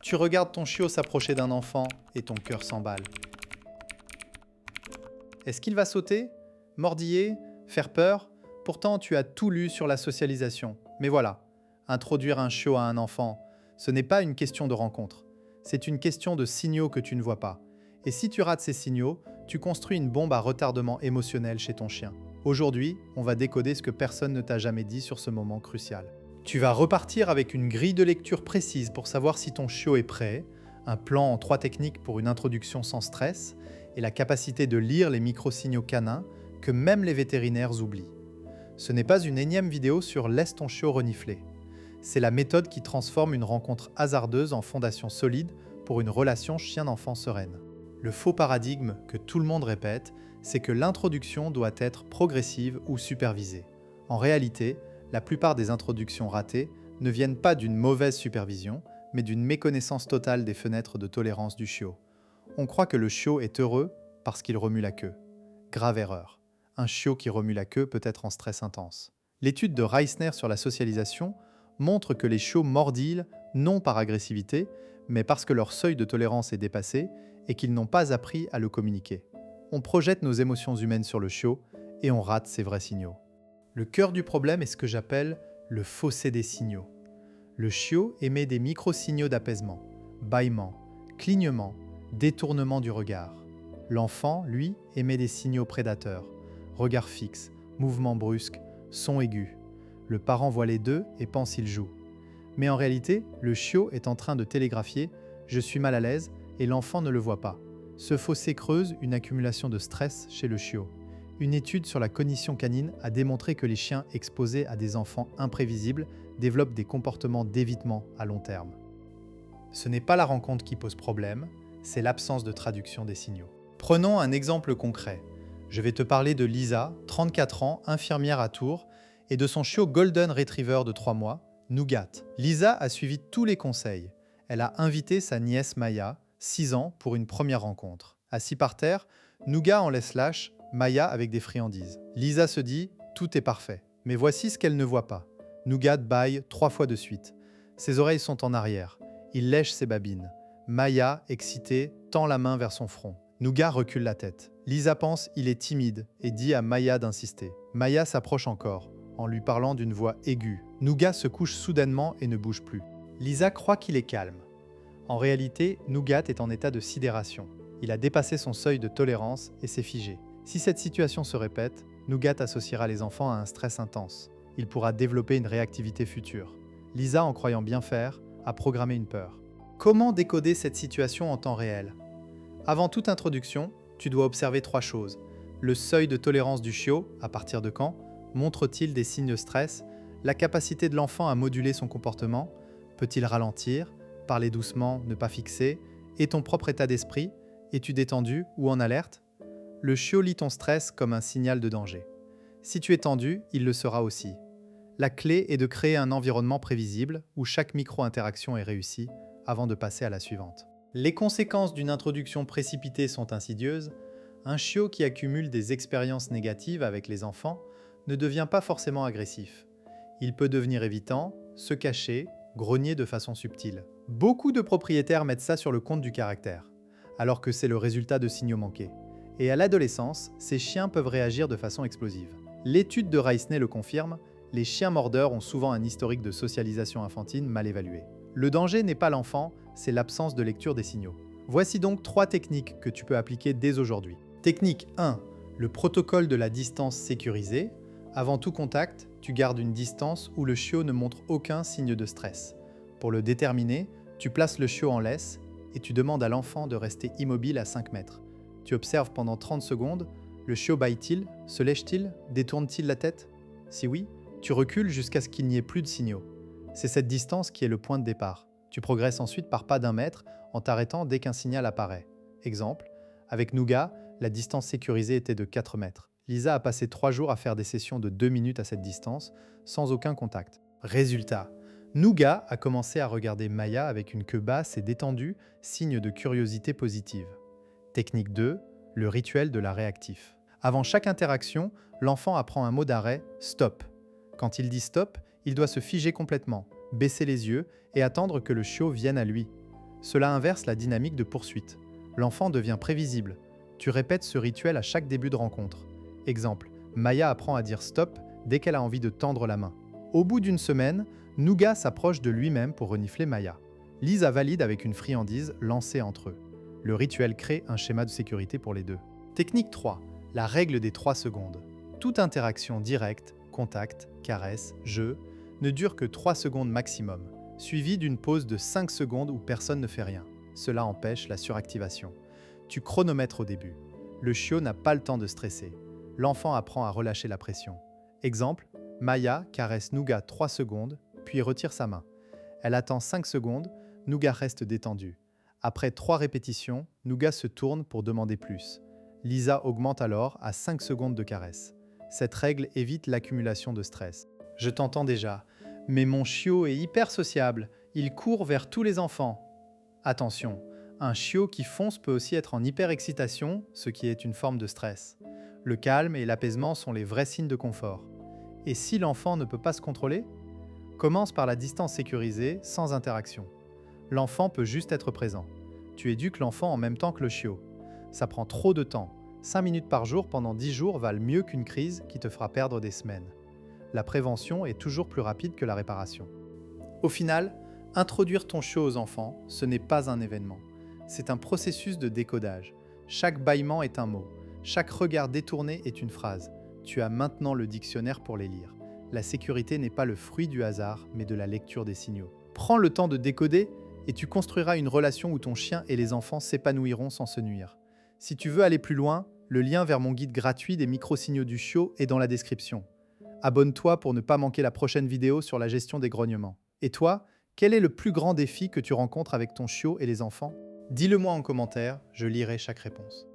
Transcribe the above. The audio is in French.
Tu regardes ton chiot s'approcher d'un enfant et ton cœur s'emballe. Est-ce qu'il va sauter, mordiller, faire peur? Pourtant, tu as tout lu sur la socialisation. Mais voilà, introduire un chiot à un enfant, ce n'est pas une question de rencontre. C'est une question de signaux que tu ne vois pas. Et si tu rates ces signaux, tu construis une bombe à retardement émotionnel chez ton chien. Aujourd'hui, on va décoder ce que personne ne t'a jamais dit sur ce moment crucial. Tu vas repartir avec une grille de lecture précise pour savoir si ton chiot est prêt, un plan en 3 techniques pour une introduction sans stress et la capacité de lire les micro-signaux canins que même les vétérinaires oublient. Ce n'est pas une énième vidéo sur laisse ton chiot renifler. C'est la méthode qui transforme une rencontre hasardeuse en fondation solide pour une relation chien-enfant sereine. Le faux paradigme que tout le monde répète, c'est que l'introduction doit être progressive ou supervisée. En réalité, la plupart des introductions ratées ne viennent pas d'une mauvaise supervision, mais d'une méconnaissance totale des fenêtres de tolérance du chiot. On croit que le chiot est heureux parce qu'il remue la queue. Grave erreur. Un chiot qui remue la queue peut être en stress intense. L'étude de Reisner sur la socialisation montre que les chiots mordillent non par agressivité, mais parce que leur seuil de tolérance est dépassé et qu'ils n'ont pas appris à le communiquer. On projette nos émotions humaines sur le chiot et on rate ses vrais signaux. Le cœur du problème est ce que j'appelle le fossé des signaux. Le chiot émet des micro-signaux d'apaisement, bâillement, clignement, détournement du regard. L'enfant, lui, émet des signaux prédateurs, regard fixe, mouvement brusque, son aigu. Le parent voit les deux et pense qu'il joue. Mais en réalité, le chiot est en train de télégraphier « je suis mal à l'aise » et l'enfant ne le voit pas. Ce fossé creuse une accumulation de stress chez le chiot. Une étude sur la cognition canine a démontré que les chiens exposés à des enfants imprévisibles développent des comportements d'évitement à long terme. Ce n'est pas la rencontre qui pose problème, c'est l'absence de traduction des signaux. Prenons un exemple concret. Je vais te parler de Lisa, 34 ans, infirmière à Tours, et de son chiot Golden Retriever de 3 mois, Nougat. Lisa a suivi tous les conseils. Elle a invité sa nièce Maya, 6 ans, pour une première rencontre. Assis par terre, Nougat en laisse lâche, Maya avec des friandises. Lisa se dit « tout est parfait ». Mais voici ce qu'elle ne voit pas. Nougat bâille 3 fois de suite. Ses oreilles sont en arrière. Il lèche ses babines. Maya, excitée, tend la main vers son front. Nougat recule la tête. Lisa pense il est timide et dit à Maya d'insister. Maya s'approche encore, en lui parlant d'une voix aiguë. Nougat se couche soudainement et ne bouge plus. Lisa croit qu'il est calme. En réalité, Nougat est en état de sidération. Il a dépassé son seuil de tolérance et s'est figé. Si cette situation se répète, Nougat associera les enfants à un stress intense. Il pourra développer une réactivité future. Lisa, en croyant bien faire, a programmé une peur. Comment décoder cette situation en temps réel? Avant toute introduction, tu dois observer 3 choses. Le seuil de tolérance du chiot, à partir de quand? Montre-t-il des signes de stress? La capacité de l'enfant à moduler son comportement? Peut-il ralentir? Parler doucement, ne pas fixer? Et ton propre état d'esprit? Es-tu détendu ou en alerte? Le chiot lit ton stress comme un signal de danger. Si tu es tendu, il le sera aussi. La clé est de créer un environnement prévisible où chaque micro-interaction est réussie avant de passer à la suivante. Les conséquences d'une introduction précipitée sont insidieuses. Un chiot qui accumule des expériences négatives avec les enfants ne devient pas forcément agressif. Il peut devenir évitant, se cacher, grogner de façon subtile. Beaucoup de propriétaires mettent ça sur le compte du caractère, alors que c'est le résultat de signaux manqués. Et à l'adolescence, ces chiens peuvent réagir de façon explosive. L'étude de Reisner le confirme, les chiens mordeurs ont souvent un historique de socialisation infantile mal évalué. Le danger n'est pas l'enfant, c'est l'absence de lecture des signaux. Voici donc 3 techniques que tu peux appliquer dès aujourd'hui. Technique 1. Le protocole de la distance sécurisée. Avant tout contact, tu gardes une distance où le chiot ne montre aucun signe de stress. Pour le déterminer, tu places le chiot en laisse et tu demandes à l'enfant de rester immobile à 5 mètres. Tu observes pendant 30 secondes, le chiot bâille-t-il, se lèche-t-il, détourne-t-il la tête? Si oui, tu recules jusqu'à ce qu'il n'y ait plus de signaux. C'est cette distance qui est le point de départ. Tu progresses ensuite par pas d'1 mètre en t'arrêtant dès qu'un signal apparaît. Exemple, avec Nougat, la distance sécurisée était de 4 mètres. Lisa a passé 3 jours à faire des sessions de 2 minutes à cette distance, sans aucun contact. Résultat, Nougat a commencé à regarder Maya avec une queue basse et détendue, signe de curiosité positive. Technique 2, le rituel de la réactif. Avant chaque interaction, l'enfant apprend un mot d'arrêt « stop ». Quand il dit « stop », il doit se figer complètement, baisser les yeux et attendre que le chiot vienne à lui. Cela inverse la dynamique de poursuite. L'enfant devient prévisible. Tu répètes ce rituel à chaque début de rencontre. Exemple, Maya apprend à dire stop dès qu'elle a envie de tendre la main. Au bout d'une semaine, Nougat s'approche de lui-même pour renifler Maya. Lisa valide avec une friandise lancée entre eux. Le rituel crée un schéma de sécurité pour les deux. Technique 3. La règle des 3 secondes. Toute interaction directe, contact, caresse, jeu, ne dure que 3 secondes maximum, suivie d'une pause de 5 secondes où personne ne fait rien. Cela empêche la suractivation. Tu chronomètres au début. Le chiot n'a pas le temps de stresser. L'enfant apprend à relâcher la pression. Exemple, Maya caresse Nougat 3 secondes, puis retire sa main. Elle attend 5 secondes, Nougat reste détendu. Après 3 répétitions, Nougat se tourne pour demander plus. Lisa augmente alors à 5 secondes de caresse. Cette règle évite l'accumulation de stress. Je t'entends déjà, mais mon chiot est hyper sociable, il court vers tous les enfants. Attention, un chiot qui fonce peut aussi être en hyper-excitation, ce qui est une forme de stress. Le calme et l'apaisement sont les vrais signes de confort. Et si l'enfant ne peut pas se contrôler? Commence par la distance sécurisée, sans interaction. L'enfant peut juste être présent. Tu éduques l'enfant en même temps que le chiot. Ça prend trop de temps. 5 minutes par jour pendant 10 jours valent mieux qu'une crise qui te fera perdre des semaines. La prévention est toujours plus rapide que la réparation. Au final, introduire ton chiot aux enfants, ce n'est pas un événement. C'est un processus de décodage. Chaque bâillement est un mot. Chaque regard détourné est une phrase. Tu as maintenant le dictionnaire pour les lire. La sécurité n'est pas le fruit du hasard, mais de la lecture des signaux. Prends le temps de décoder et tu construiras une relation où ton chien et les enfants s'épanouiront sans se nuire. Si tu veux aller plus loin, le lien vers mon guide gratuit des micro-signaux du chiot est dans la description. Abonne-toi pour ne pas manquer la prochaine vidéo sur la gestion des grognements. Et toi, quel est le plus grand défi que tu rencontres avec ton chiot et les enfants? Dis-le moi en commentaire, je lirai chaque réponse.